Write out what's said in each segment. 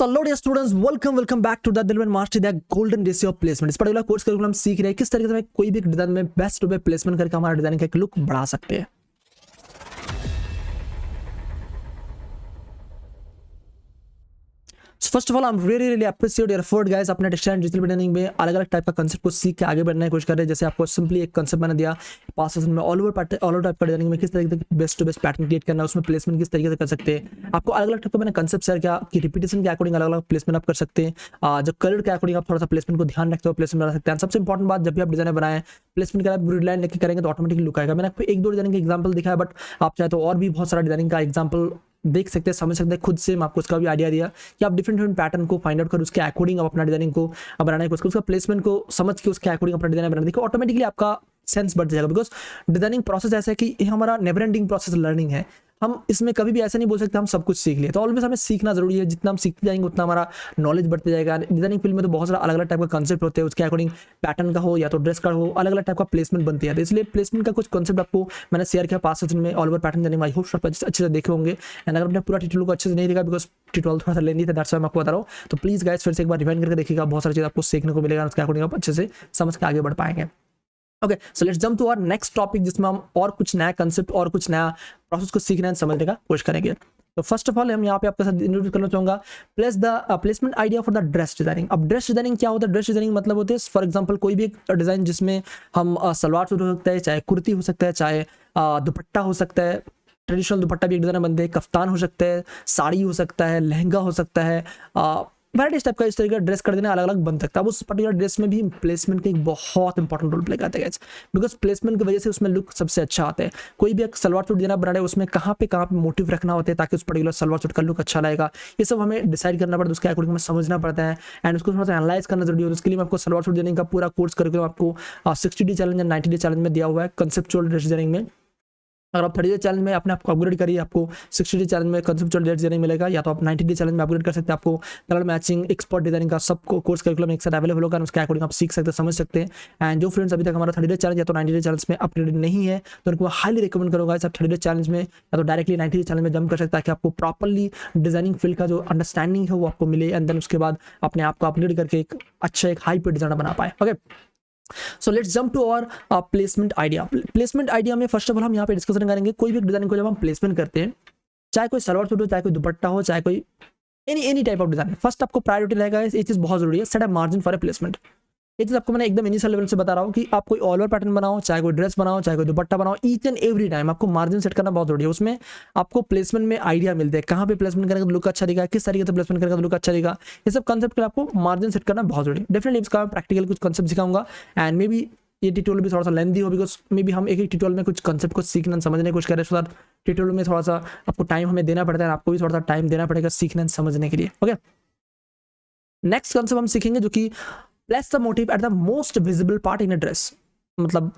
Hello dear students, welcome back to the दिलवन master the golden ratio of placement. इस particular course curriculum हम सीख रहे हैं किस तरीके से कोई भी डिजाइन में बेस्ट वे प्लेसमेंट करके हमारा डिजाइन का एक लुक बढ़ा सकते हैं। First of all I am really appreciate your effort guys. अपने डिजिटल डिजाइनिंग में अलग अलग टाइप का कंसेप्ट को सीख के आगे बढ़ने की कोशिश कर रहे हैं। जैसे आपको सिंपली एक कंसेप्ट मैंने दिया पास सेशन में, ऑल ओवर टाइप का डिजाइनिंग में किस तरीके से best to best pattern create करना है, उसमें प्लेसमेंट किस तरीके से कर सकते हैं। आपको अलग अलग टाइप का मैंने कंसेप्ट शेयर किया कि रिपीटेशन के अकॉर्डिंग अलग अलग प्लेसमेंट आप कर सकते हैं। जब कलर के अकॉर्डिंग आप थोड़ा सा प्लेसमेंट को ध्यान रखते हो प्लेसमेंट बना सकते हैं। सबसे इंपॉर्टेंट बात, जब भी आप डिजाइन बनाए प्लेसमेंट का ग्रिड लाइन लेके करेंगे तो ऑटोमेटिकली लुक आएगा। मैंने आपको एक दो डिजाइनिंग का एग्जांपल दिखाया, बट आप चाहे तो और भी बहुत सारा डिजाइनिंग का एग्जांपल देख सकते हैं, समझ सकते हैं खुद से। मैं आपको उसका भी आइडिया दिया कि आप डिफरेंट पैटर्न को फाइंड आउट कर उसके अकॉर्डिंग आप अपना डिजाइनिंग को बनाने की कोशिश, उसका प्लेसमेंट को समझ के उसके अकॉर्डिंग अपना डिजाइन बनाने देखो, ऑटोमेटिकली आपका सेंस बढ़ जाएगा। बिकॉज डिजाइनिंग प्रोसेस ऐसा है कि ये हमारा नेवर एंडिंग प्रोसेस लर्निंग है। हम इसमें कभी भी ऐसा नहीं बोल सकते हम सब कुछ सीख लिए, तो ऑलवेज हमें सीखना जरूरी है। जितना हम सीखते जाएंगे उतना हमारा नॉलेज बढ़ते जाएगा। डिजाइनिंग फील्ड में तो बहुत सारा अलग अलग टाइप का कंसेप्ट होते हैं, उसके अकॉर्डिंग पैटर्न का हो या तो ड्रेस का हो, अलग अलग टाइप का प्लेसमेंट बनती है। तो इसलिए प्लेसमेंट का कुछ कंसेप्ट आपको मैंने शेयर किया पास सेशन में, all over pattern designing. I hope आप अच्छे से देखे होंगे। एंड अगर आपने पूरा ट्यूटोरियल को अच्छे से नहीं देखा, बिकॉज ट्यूटोरियल थोड़ा सा लेंदी था, दैट्स व्हाई मैं आपको बता रहा हूँ, तो प्लीज गाइस फिर से एक बार रिवाइंड करके देखिएगा। बहुत सारी चीज आपको सीखने को मिलेगा, उसके अकॉर्डिंग आप अच्छे से समझ के आगे बढ़ पाएंगे। Okay, so let's jump to our next topic, जिसमें हम और कुछ नया कंसेप्ट और कुछ नया प्रोसेस को सीखना है, समझने का कोशिश करेंगे। तो फर्स्ट ऑफ ऑल हम यहाँ पे आपके साथ इंट्रोड्यूस करना चाहूंगा placement idea for the dress designing. अब ड्रेस डिजाइनिंग क्या होता है? ड्रेस डिजाइनिंग मतलब होते हैं फॉर एग्जांपल कोई भी एक डिजाइन जिसमें हम सलवार सूट हो सकता है, चाहे कुर्ती हो सकता है, चाहे दुपट्टा हो सकता है। ट्रेडिशनल दुपट्टा भी एक डिजाइन बनते हैं, कफ्तान हो सकता है, साड़ी हो सकता है, लहंगा हो सकता है, वैराइटीज टाइप का इस तरीके का ड्रेस कर देना अलग अलग बन सकता है। अब उस पर्टिकुलर ड्रेस में भी प्लेसमेंट का एक बहुत इंपॉर्टेंट रोल प्ले करता है, बिकॉज प्लेसमेंट की वजह से उसमें लुक सबसे अच्छा आता है। कोई भी एक सलवार सूट देना बना रहे उसमें कहाँ पे मोटिव रखना होता है ताकि उस पर्टिकुलर सलवार सूट का लुक अच्छा लगेगा, ये सब हमें डिसाइड करना पड़ता है, उसके अकॉर्डिंग हमें समझना पड़ता है एंड उसको थोड़ा सा एनालाइज करना जरूरी है। उसके लिए आपको सलवार सूट देने का पूरा कोर्स करके आपको 60 डे चैलेंज या 90 डे चैलेंज में दिया हुआ है कंसेप्चुअल ड्रेस डिजाइनिंग में। अगर आप 30 डे चैलेंज में अपने आपको अपग्रेड करिए, आपको 60 डे चैलेंज में कंसेप्चुअल ड्रेस डिजाइनिंग मिलेगा, या तो आप 90 डे चैलेंज में अपग्रेड कर सकते हैं। आपको कलर मैचिंग, एक्सपर्ट डिजाइनिंग का सब कोर्स करिकुलम एक साथ अवेलेबल होगा, उसके अकॉर्डिंग आप सीख सकते हैं, समझ सकते हैं। एंड जो फ्रेंड्स अभी तक हमारा 30 डे चैलेंज या तो 90 डे चैलेंज में अपग्रेडेड नहीं है, तो उनको हाईली रिकमेंड करूंगा आप 30 डे चैलेंज में या तो डायरेक्टली 90 डे चैलेंज में जंप कर सकता है, ताकि आपको प्रॉपरली डिजाइनिंग फील्ड का जो अंडरस्टैंडिंग है वो आपको मिले, एंड देन उसके बाद अपने आप को अपग्रेड करके एक अच्छा एक हाई पे डिजाइनर बना पाए। Okay, so let's jump to our placement idea. Placement idea में फर्स्ट ऑफ ऑल हम यहाँ पे डिस्कशन करेंगे कोई भी डिजाइन को जब हम प्लेसमेंट करते हैं, चाहे कोई सलवार सूट हो, चाहे कोई दुपट्टा हो, चाहे कोई any type of design, first आपको प्रायोरिटी रहेगा, ये चीज बहुत जरूरी है, set up margin for A placement. ये चीज आपको मैंने एकदम इनिशियल लेवल से बता रहा हूँ कि आप कोई ऑल ओवर पैटर्न बनाओ, चाहे कोई ड्रेस बनाओ, चाहे कोई दुपट्टा बनाओ, ईच एंड एवरी टाइम आपको मार्जिन सेट करना बहुत जरूरी है। उसमें आपको प्लेसमेंट में आइडिया मिलते हैं, कहाँ पे प्लेसमेंट करेंगे तो लुक अच्छा दिखेगा, किस तरीके से प्लेसमेंट करेंगे तो लुक अच्छा दिखेगा। ये सब कंसेप्ट के लिए आपको मार्जिन सेट करना बहुत जरूरी है। डेफिनेटली इसका प्रैक्टिकल कुछ कंसेप्ट सिखाऊंगा, एंड मे बी ये ट्यूटोरियल भी थोड़ा सा लेंदी हो, बिकॉज मे बी हम एक ट्यूटोरियल में कुछ कंसेप्ट को सीखना समझने की कोशिश कर रहे हैं, सो दैट ट्यूटोरियल में थोड़ा सा आपको टाइम हमें देना पड़ता है, आपको भी थोड़ा सा टाइम देना पड़ेगा सीखने समझने के लिए। ओके, नेक्स्ट कंसेप्ट हम सीखेंगे जो कि place the motive at the most visible part in a dress. मतलब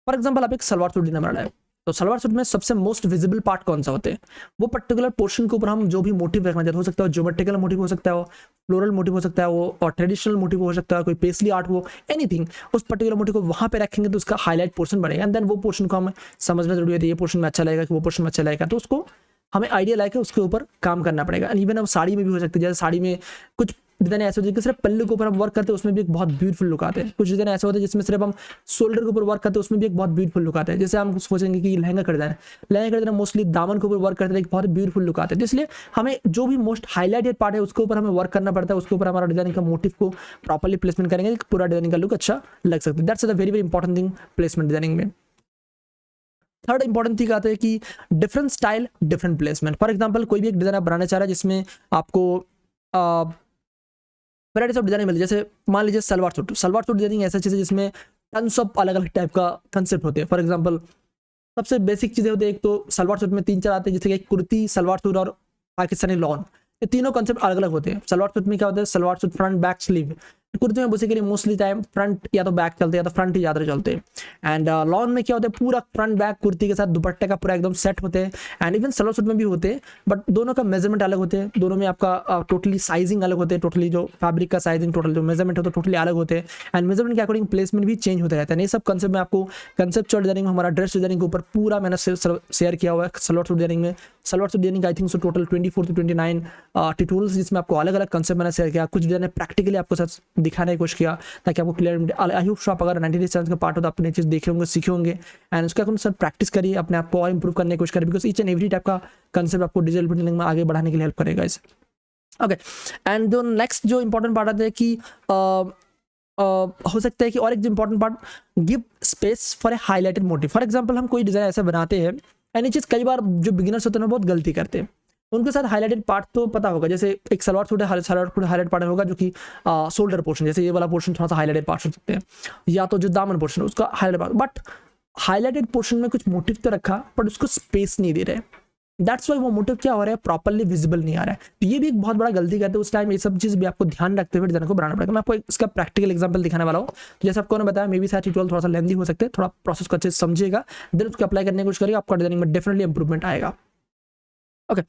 फॉर एग्जांपल आप एक सलवार सूट देना बना रहे हैं, तो सलवार सूट में सबसे मोस्ट विजिबल पार्ट कौन सा होते हैं, वो पर्टिकुलर पोर्शन के ऊपर हम जो भी मोटिव रखना चाहते हो सकता है, ज्योमेट्रिकल मोटिव हो सकता है, वो फ्लोरल मोटिव हो सकता है, वो और ट्रेडिशनल मोटिव हो सकता है, कोई पेस्ली आर्ट हो, एनीथिंग, उस पर्टिकुलर मोटिव को वहां पे रखेंगे तो उसका हाईलाइट पोर्शन बढ़ेगा, एंड देन वो पोर्शन को हम समझना जरूरी है, ये पोर्शन में अच्छा लगेगा कि वो पोर्शन में अच्छा लगेगा, तो उसको हमें आइडिया लाके उसके ऊपर काम करना पड़ेगा। एंड इवन अब साड़ी में भी हो सकती है, जैसे साड़ी में कुछ डिजाइन ऐसे होते हैं कि सिर्फ पल्लू के ऊपर हम वर्क करते हैं, उसमें भी एक बहुत ब्यूटीफुल लुक आते हैं। कुछ डिजाइन ऐसे होते हैं जिसमें सिर्फ हम शोल्डर के ऊपर वर्क करते हैं, उसमें भी एक बहुत ब्यूटीफुल लुक आता है। जैसे हम सोचेंगे कि लहंगा कर डिजाइन, लहंगा कर डिजाइन मोस्टली दामन के ऊपर वर्क करते हैं, एक बहुत ब्यूटीफुल लुक आता है। इसलिए हमें जो भी मोस्ट हाईलाइटेड पार्ट है उसके ऊपर हमें वर्क करना पड़ता है, उसके ऊपर हमारा डिजाइन का मोटिव को प्रॉपर्ली प्लेसमेंट करेंगे, पूरा डिजाइन का लुक अच्छा लग सकता है। That's the very very important thing placement designing में। थर्ड इंपॉर्टेंट थिंग आता है कि different style different placement. For example कोई भी एक डिजाइन आप बनाना चाह रहे हैं जिसमें आपको वैराइटीज ऑफ डिजाइन मिले, जैसे मान लीजिए सलवार सूट डिजाइनिंग ऐसा चीज़ है जिसमें टन्स ऑफ अलग अलग टाइप का कंसेप्ट होते हैं। फॉर एग्जांपल सबसे बेसिक चीज़ें होती है, एक तो सलवार सूट में 3-4 आते हैं, जैसे कि कुर्ती, सलवार सूट और पाकिस्तानी लॉन, ये तीनों कंसेप्ट अलग अलग होते हैं। सलवार सूट में क्या होता है, salwar suit front back sleeve, कुर्ते में बेसिकली मोस्टली टाइम फ्रंट या तो बैक चलते हैं या तो फ्रंट ही ज़्यादा चलते हैं। एंड लॉन में क्या होता है, पूरा फ्रंट बैक कुर्ती के साथ दुपट्टे का पूरा एकदम सेट होते हैं। एंड इवन सलवार सूट में भी होते हैं, बट दोनों का मेजरमेंट अलग होते हैं, दोनों में आपका टोटली साइजिंग अलग होते हैं, टोटली जो फैब्रिक का साइजिंग, टोटल जो मेजरमेंट होता है टोटली अलग होते हैं। एंड मेजरमेंट के अकॉर्डिंग प्लेसमेंट भी चेंज होता रहता है। ये सब कंसेप्ट में आपको कंसेप्चुअल डिजाइनिंग में, हमारा ड्रेस डिजाइनिंग के ऊपर पूरा मैंने शेयर किया हुआ है। सलवार सूट डिजाइनिंग में, salwar suit designing I think so total 24 to 29 tutorials, जिसमें आपको अलग अलग कंसेप्ट मैंने शेयर किया। कुछ डिजाइन प्रैक्टिकली आपको साथ दिखाने की कोशिश किया ताकि आपको क्लियर। आई होप आप अगर 90 डेज चैलेंज का पार्ट हो तो अपने चीज़ देखे होंगे, सीखे होंगे। एंड उसका आप सर प्रैक्टिस करिए, अपने आप को और इंप्रूव करने की कोशिश करिए, because each and every type का कंसेप्ट आपको डिजिटल डिजाइनिंग में आगे बढ़ाने के लिए हेल्प करेगा इसे। ओके, एंड जो नेक्स्ट जो इंपॉर्टेंट पार्ट आता है कि हो सकता है कि और एक जो important part, give space for a highlighted motive. For example हम कोई डिजाइन ऐसा बनाते हैं, एंड ये चीज़ कई बार जो बिगिनर्स होते हैं बहुत गलती करते हैं। उनके साथ हाईलाइटेड पार्ट तो पता होगा, जैसे एक सलवार सूट है, सलवार सूट हाईलाइट पार्ट होगा जो कि शोल्डर पोर्शन, जैसे ये वाला पोर्शन थोड़ा सा हाईलाइटेड पार्ट हो सकते हैं, या तो जो दामन पोर्शन है उसका highlighted part. But highlighted portion में कुछ मोटिव तो रखा, बट उसको स्पेस नहीं दे रहे। दैट्स वाई वो मोटिव क्या हो रहा है, प्रॉपर्ली विजिबल नहीं आ रहा है। तो ये भी एक बहुत बड़ा गलती करते हैं। उस टाइम ये सब चीज़ भी आपको ध्यान रखते हुए डिजाइन को बनाना पड़ेगा। मैं आपको इसका प्रैक्टिकल एग्जांपल दिखाने वाला हूँ। जैसे आपको ने बताया, मे बी शायद ट्यूटोरियल थोड़ा सा लेंदी हो सकते हैं, थोड़ा प्रोसेस को अच्छे से समझिएगा, देन उसको अप्लाई करने की कोशिश करिएगा, आपका डिजाइनिंग में डेफिनेटली इंप्रूवमेंट आएगा। Okay,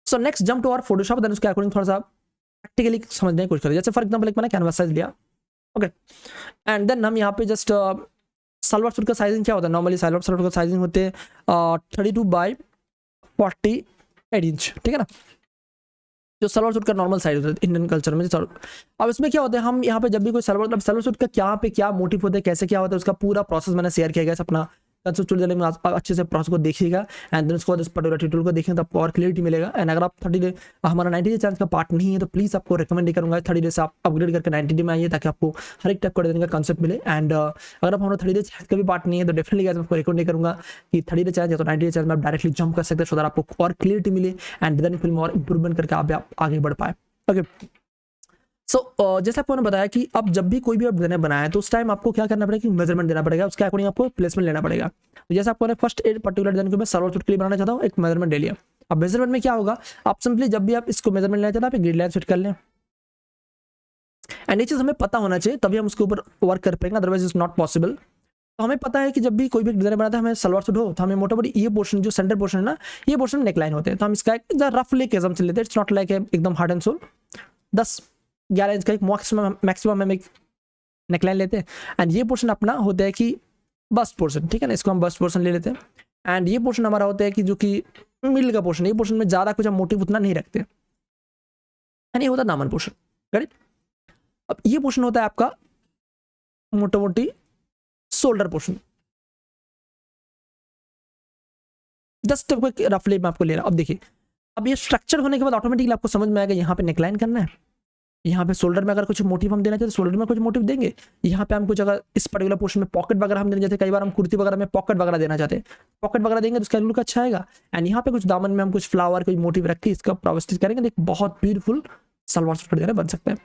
so next jump to our Photoshop, then उसके अकॉर्डिंग थोड़ा सा प्रैक्टिकली समझने की कोशिश करिए। जैसे फॉर एग्जांपल एक मैंने कैनवास साइज लिया, ओके, एंड देन हम यहाँ पे जस्ट सलवार सूट का साइजिंग क्या होता है, नॉर्मली सलवार सूट का साइजिंग होते हैं 32 by 48 इंच, ठीक है ना, जो सलवार सूट का नॉर्मल साइज होता है इंडियन कल्चर में। अब इसमें क्या होता है, हम यहाँ पे जब भी कोई सलवार सूट का क्या पे क्या मोटिव होता है, कैसे क्या होता है, उसका पूरा प्रोसेस मैंने शेयर किया गया है। अपना कंसेप्चुअल में अच्छे से प्रोसेस को देखिएगा, एंड देन उसको पर्टिकुलर ट्यूटोरियल को देखें तो आपको और क्लियरिटी मिलेगा। एंड अगर आप 30 डे हमारा 90 डे चैलेंज का पार्ट नहीं है तो प्लीज़ आपको रिकमेंड नहीं करूँगा 30 डे से आप अपग्रेड करके 90 डे में आइए, ताकि आपको हर एक टाइप का डिजाइन का कंसेप्ट मिले। एंड अगर आप हमारा 30 डे चैलेंज का भी पार्ट नहीं है तो डेफिनेटली गाइस आपको रिकमेंड नहीं करूँगा कि 30 डे चैलेंज या तो 90 डे चैलेंज में आप डायरेक्टली जंप कर सकते हैं, सो दैट आपको और क्लियरिटी मिले एंड डिजाइन फिल्म और इंप्रूवमेंट करके आप आगे बढ़ पाए। ओके, सो जैसे आपको बताया कि अब जब भी कोई भी आप डिजाइन बनाए तो उस टाइम आपको क्या करना पड़ेगा कि मेजरमेंट देना पड़ेगा, उसके अकॉर्डिंग आपको प्लेसमेंट लेना पड़ेगा। तो जैसे आपको फर्स्ट एक पर्टिकुलर डिजाइन को मैं सलवार सूट के लिए बनाना चाहता हूँ, एक मेजरमेंट ले लिया। अब मेजरमेंट में क्या होगा, आप सिंपली जब भी आप इसको मेजरमेंट लेना चाहते हैं आप ग्रिड लाइन सेट कर लें। एंड ये चीज़ हमें पता होना चाहिए, तभी हम उसके ऊपर वर्क कर पाएंगे, अदरवाइज इज नॉट पॉसिबल। तो हमें पता है कि जब भी कोई भी डिजाइन बनाता है, हमें सलवार सूट हो तो हमें मोटा मोटी ये पोर्शन जो सेंटर पोर्शन है ना, ये पोर्शन नेकलाइन होते हैं। तो हम इसका रफली एक एग्जाम्पल लेते हैं, इट्स नॉट लाइक एकदम हार्ड एंड सोल। 10-11 इंच का एक मैक्सिमम हम एक नेकलाइन लेते हैं। एंड ये पोर्शन अपना होता है कि बस्ट पोर्शन, ठीक है ना, इसको हम बस्ट पोर्शन ले लेते हैं। एंड ये पोर्शन हमारा होता है कि जो कि मिडिल का पोर्शन, ये पोर्शन में ज़्यादा कुछ हम मोटिव उतना नहीं रखते। एंड ये होता है दामन पोर्शन, राइट। अब ये पोर्शन होता है आपका मोटा मोटी शोल्डर पोर्शन। जस्ट रफली मैं आपको ले रहा हूँ। अब देखिए, अब ये स्ट्रक्चर होने के बाद ऑटोमेटिकली आपको समझ में आएगा यहाँ पे नेकलाइन करना है, यहाँ पे शोल्डर में अगर कुछ मोटिव हम देना चाहते हैं शोल्डर में कुछ मोटिव देंगे, यहाँ पे हम कुछ अगर इस पर्टिकुलर पोर्शन में पॉकेट वगैरह हम देना चाहते हैं, कई बार हम कुर्ती वगैरह में पॉकेट वगैरह देना चाहते हैं, पॉकेट वगैरह देंगे तो उसका लुक अच्छा आएगा। एंड यहाँ पे कुछ दामन में हम कुछ फ्लावर कोई मोटिव रख के इसका प्रोस्टिच करेंगे, एक बहुत ब्यूटीफुल सलवार सूट डिजाइन बन सकता है।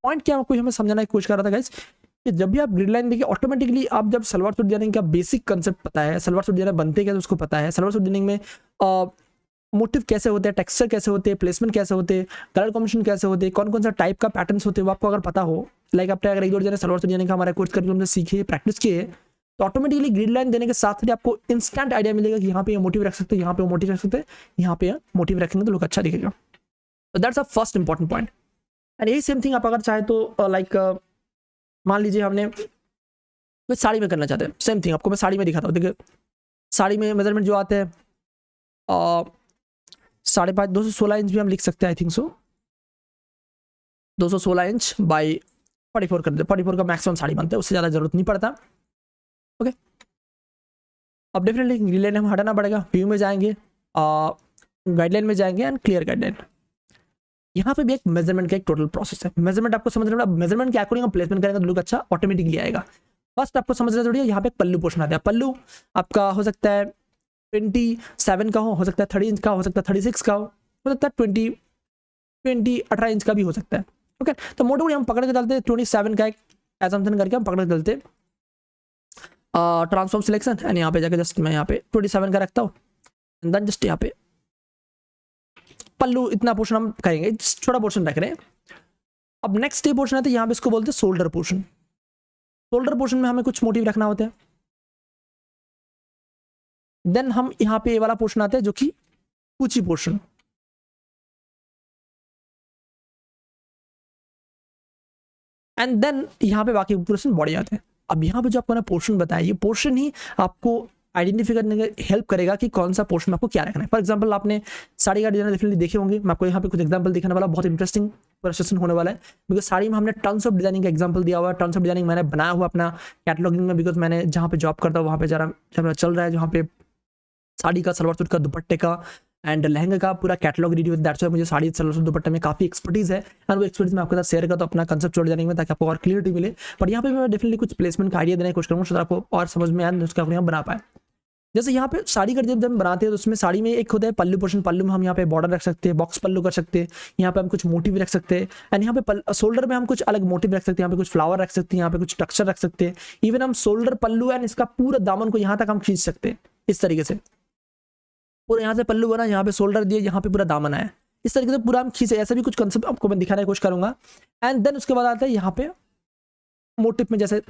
पॉइंट क्या आपको हमें समझाने की कोशिश कर रहा था गाइस, कि जब भी आप ग्रिड लाइन देखिए ऑटोमेटिकली आप जब सलवार सूट डिजाइनिंग का बेसिक कंसेप्ट पता है, सलवार सूट डिजाइन बनते कैसे उसको पता है, सलवार सूट डिजाइनिंग में मोटिव कैसे होते हैं, टेक्सचर कैसे होते हैं, प्लेसमेंट कैसे होते हैं, कलर कॉम्बिनेशन कैसे होते हैं, कौन कौन सा टाइप का पैटर्न्स होते हैं, वो आपको अगर पता हो, लाइक आपने अगर एक दो डिजाइन सलवार सूट डिजाइनिंग का हमारा कोर्स करके हमने सीखे, प्रैक्टिस किए, तो ऑटोमेटिकली ग्रिड लाइन देने के साथ ही आपको इंस्टेंट आइडिया मिलेगा कि यहाँ पे ये मोटिव रख सकते हैं, यहाँ पे मोटिव रख सकते हैं, यहाँ पे मोटिव रखेंगे तो लुक अच्छा दिखेगा। तो that's a first important point. And यही सेम थिंग आप अगर चाहे तो लाइक मान लीजिए हमने कोई साड़ी में करना चाहते हैं, सेम थिंग आपको मैं साड़ी में दिखाता हूँ। देखिए साड़ी में मेजरमेंट जो आते हैं 5.5 216 इंच भी हम लिख सकते हैं, I think so 216 inch by 44 कर दे, 44 का मैक्सिमम साड़ी बनता है, उससे ज़्यादा जरूरत नहीं पड़ता। ओके, अब डेफिनेटली गाइडलाइन हम हटाना पड़ेगा, व्यू में जाएंगे, गाइडलाइन में जाएंगे एंड क्लियर गाइडलाइन। यहाँ पे भी एक मेजरमेंट का एक टोटल प्रोसेस है। मेजरमेंट आपको समझना पड़ेगा, मेजरमेंट के अकॉर्डिंग हम प्लेसमेंट करेंगे तो लुक अच्छा ऑटोमेटिकली आएगा। फर्स्ट आपको समझना जरूरी है, यहाँ पे पल्लू पोर्शन आता है। पल्लू आपका हो सकता है 27 का हो सकता है 30 इंच का, हो सकता है 36 का हो सकता है 18 इंच का भी हो सकता है। ओके, तो मोटे मोटे हम पकड़ के चलते हैं 27 का एक एजम्पशन करके हम पकड़ के चलते हैं। ट्रांसफॉर्म सिलेक्शन एंड यहाँ पे जाके जस्ट मैं यहाँ पे 27 का रखता हूँ, देन जस्ट यहाँ पे पल्लू इतना पोर्शन हम करेंगे, छोटा पोर्शन रख रहे हैं। अब नेक्स्ट ये पोर्शन आता है, यहाँ पे इसको बोलते हैं शोल्डर पोर्शन। शोल्डर पोर्शन में हमें कुछ मोटिव रखना होता है। देन हम यहाँ पे ये वाला पोर्शन आता है जो कि कूची पोर्शन। एंड देन यहाँ पे बाकी पोर्शन बॉडी आते हैं। अब यहाँ पे जो आपको ना पोर्शन बताया, ये पोर्शन ही आपको आइडेंटिफाई करने में हेल्प करेगा कि कौन सा पोर्शन में आपको क्या रखना है। फॉर एग्जांपल आपने साड़ी का डिजाइन डेफिनेटली देखे होंगे, मैं आपको यहाँ पे कुछ एग्जांपल दिखाने वाला, बहुत इंटरेस्टिंग सेशन होने वाला है। बिकॉज साड़ी में हमने टन्स ऑफ डिजाइनिंग का एग्जांपल दिया हुआ है, टन्स ऑफ डिजाइनिंग मैंने बनाया हुआ अपना कैटलॉगिंग में, बिकॉज मैंने जहाँ पे जॉब करता हूँ वहाँ पे जरा चल रहा है, जहाँ पे साड़ी का, सलवार सूट का, दुपट्टे का एंड लहंगे का पूरा कैटलॉग रेडी होता है। दैट्स व्हाई मुझे साड़ी, सलवार सूट, दुपट्टे में काफी एक्सपर्टीज है, और वो एक्सपर्टीज मैं आपके साथ शेयर करता हूँ अपना कंसेप्ट छोड़ जाने में, ताकि आपको और क्लियरिटी मिले। बट यहाँ पे मैं डेफिनेटली कुछ प्लेसमेंट का आइडिया देने की कोशिश करूँगा, तो आपको और समझ में आए, उसका यहाँ बना पाए। जैसे यहाँ पे साड़ी का जब हम बनाते हैं तो उसमें साड़ी में एक होता है पल्लू पोर्शन। पल्लू में हम यहाँ पे बॉर्डर रख सकते हैं, बॉक्स पल्लू कर सकते हैं, यहाँ पे हम कुछ मोटिव रख सकते हैं, एंड यहाँ पे शोल्डर में हम कुछ अलग मोटिव रख सकते हैं, यहाँ पे कुछ फ्लावर रख सकते हैं, यहाँ पे कुछ टेक्सचर रख सकते हैं। इवन हम शोल्डर, पल्लू एंड इसका पूरा दामन को यहाँ तक हम खींच सकते हैं इस तरीके से। पूरा यहाँ से पल्लू बना, यहाँ पे शोल्डर दिए, यहाँ पे पूरा दामन आया, इस तरीके से पूरा हम खींचे। ऐसा भी कुछ कंसेप्ट आपको मैं दिखाने की कोशिश करूंगा। एंड देन उसके बाद आता है यहाँ पे मोटिव में, जैसे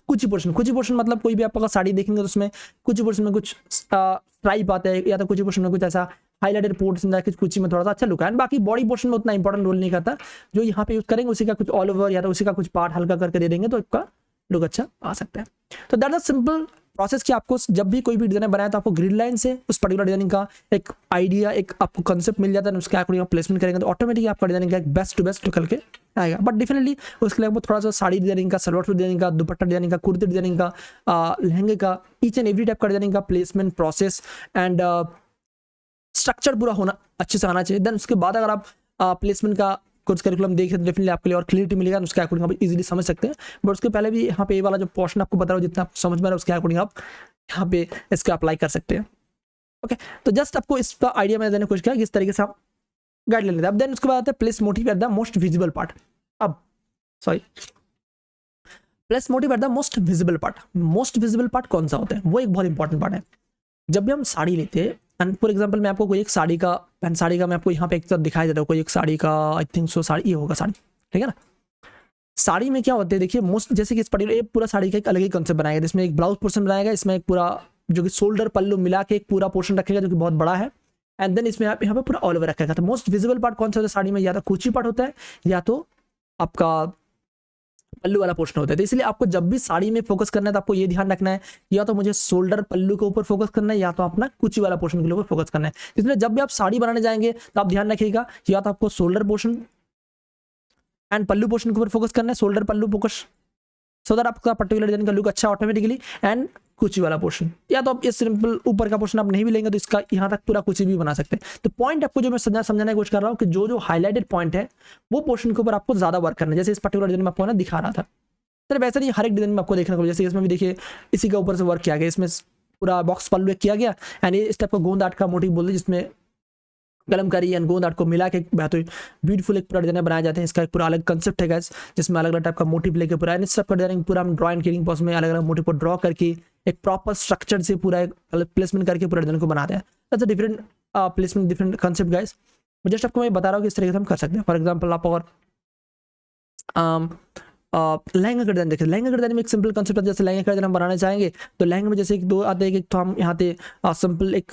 कुछ पोर्शन मतलब कोई भी आप अगर साड़ी देखेंगे तो उसमें कुछ पोर्शन में कुछ स्ट्राइप आता है, या तो कुछ पोर्शन में कुछ ऐसा हाईलाइटेड पोर्शन है, कुछ में थोड़ा सा अच्छा लुक है। बाकी बॉडी पोर्शन में उतना इंपॉर्टेंट रोल नहीं करता, जो यहाँ पे यूज करेंगे उसी का कुछ ऑल ओवर या तो उसी का कुछ पार्ट हल्का करके दे देंगे तो इसका लुक अच्छा आ सकता है। तो दैट इज सिंपल प्रोसेस कि आपको जब भी कोई भी डिजाइन बनाए तो आपको ग्रिड लाइन से उस पर्टिकुलर डिजाइनिंग का एक आइडिया, एक आपको कंसेप्ट मिल जाता है, उसके अकॉर्डिंग प्लेसमेंट करेंगे तो ऑटोमेटिकली आपका डिजाइनिंग का एक बेस्ट टू बेस्ट निकल के आएगा। बट डेफिनेटली उसके लिए आपको थोड़ा सा साड़ी डिजाइनिंग का, सलवार सूट डिजाइनिंग का, दुपट्टा डिजाइनिंग का, कुर्ती डिजाइनिंग का, लहंगे का, ईच एंड एवरी टाइप का डिजाइनिंग का प्लेसमेंट प्रोसेस एंड स्ट्रक्चर पूरा होना अच्छे से आना चाहिए। देन उसके बाद अगर आप प्लेसमेंट का कुछ करिकुलम देखें तो डेफिनेटली आपके लिए और क्लियरिटी मिलेगा, उसके अकॉर्डिंग आप इजीली समझ सकते हैं। बट उसके पहले भी यहाँ पे ये वाला जो पोर्शन आपको बता रहा हूँ, जितना आप समझ में आ रहा है उसके अकॉर्डिंग आप यहाँ पे इसको अप्लाई कर सकते हैं। ओके, तो जस्ट आपको इसका आइडिया मैंने देने की कोशिश किया कि इस तरीके से आप गाइड ले लेते हैं। अब देन उसके बाद आता है place motive at the most visible part. Place motive at the most visible part. Most visible part कौन सा होता है? वो एक बहुत इंपॉर्टेंट पार्ट है। जब भी हम साड़ी लेते हैं, एंड फॉर एग्जाम्पल मैं आपको कोई एक साड़ी का मैं आपको यहाँ पे एक तरफ दिखाई देता हूँ, कोई एक साड़ी का, आई थिंक सो साड़ी ये होगा साड़ी, ठीक है ना। साड़ी में क्या होता है, देखिए मोस्ट, जैसे कि इस पर्टिकुलर पूरा साड़ी का एक अलग ही कंसेप्ट बनाएगा, जिसमें एक ब्लाउज पोर्शन बनाएगा, इसमें एक पूरा जो कि शोल्डर पल्लू मिला के एक पूरा पोर्शन रखेगा जो कि बहुत बड़ा है, एंड देन इसमें आप यहाँ पे पूरा ऑल ओवर रखेगा। तो मोस्ट विजिबल पार्ट कौन सा होता है साड़ी में? या तो कूची पार्ट होता है या तो आपका पल्लू वाला पोर्शन होता है। तो इसलिए आपको जब भी साड़ी में फोकस करना है तो आपको ये ध्यान रखना है, या तो मुझे शोल्डर पल्लू के ऊपर फोकस करना है, या तो अपना कुची वाला पोर्शन के ऊपर फोकस करना है। इसलिए जब भी आप साड़ी बनाने जाएंगे तो आप ध्यान रखिएगा, या तो आपको shoulder portion and pallu portion के ऊपर फोकस करना है, shoulder pallu focus, so that आपका पर्टिकुलर डिजाइन का लुक अच्छा ऑटोमेटिकली, एंड कुची वाला पोर्शन, या तो आप ये सिंपल ऊपर का पोर्शन आप नहीं भी लेंगे तो इसका यहाँ तक पूरा कुची भी बना सकते हैं। तो पॉइंट आपको जो मैं समझाने की कोशिश कर रहा हूँ कि जो हाईलाइटेड पॉइंट है वो पोर्शन के ऊपर आपको ज्यादा वर्क करना है। जैसे इस पर्टिकुलर डिजाइन में आपको ना दिखा रहा था, तो वैसे नहीं हर एक डिजाइन में आपको देखने को, जैसे इसमें भी देखिए इसी के ऊपर से वर्क किया गया, इसमें पूरा बॉक्स पल्लू किया गया, एंड इस टाइप का गोंद आर्ट का मोटिव बोलते हैं, जिसमें कलमकारी एंड गोंद आर्ट को मिला के बेहतरीन ब्यूटीफुल एक पूरा डिजाइन बनाया जाते हैं। इसका एक पूरा अलग कंसेप्ट है गाइस, जिसमें अलग अलग टाइप का मोटिव लेके पूरा इस सब का डिजाइनिंग पूरा हम ड्राइंग किंग पॉस में अलग अलग मोटिव को ड्रॉ करके एक प्रॉपर स्ट्रक्चर से पूरा एक प्लेसमेंट करके पूरा डिजाइन को बनाते हैं। That's a different placement, different concept guys. मैं जस्ट आपको मैं बता रहा हूँ कि इस तरीके से हम कर सकते हैं। फॉर एग्जाम्पल आप और लहंगा का डिजाइन देखिए, लहंगा का डिजाइन में एक सिंपल कंसेप्ट है। जैसे लहंगा का डिजाइन हम बनाना चाहेंगे तो लहंगे में जैसे एक दो आते हैं, तो हम यहाँ पे सिंपल एक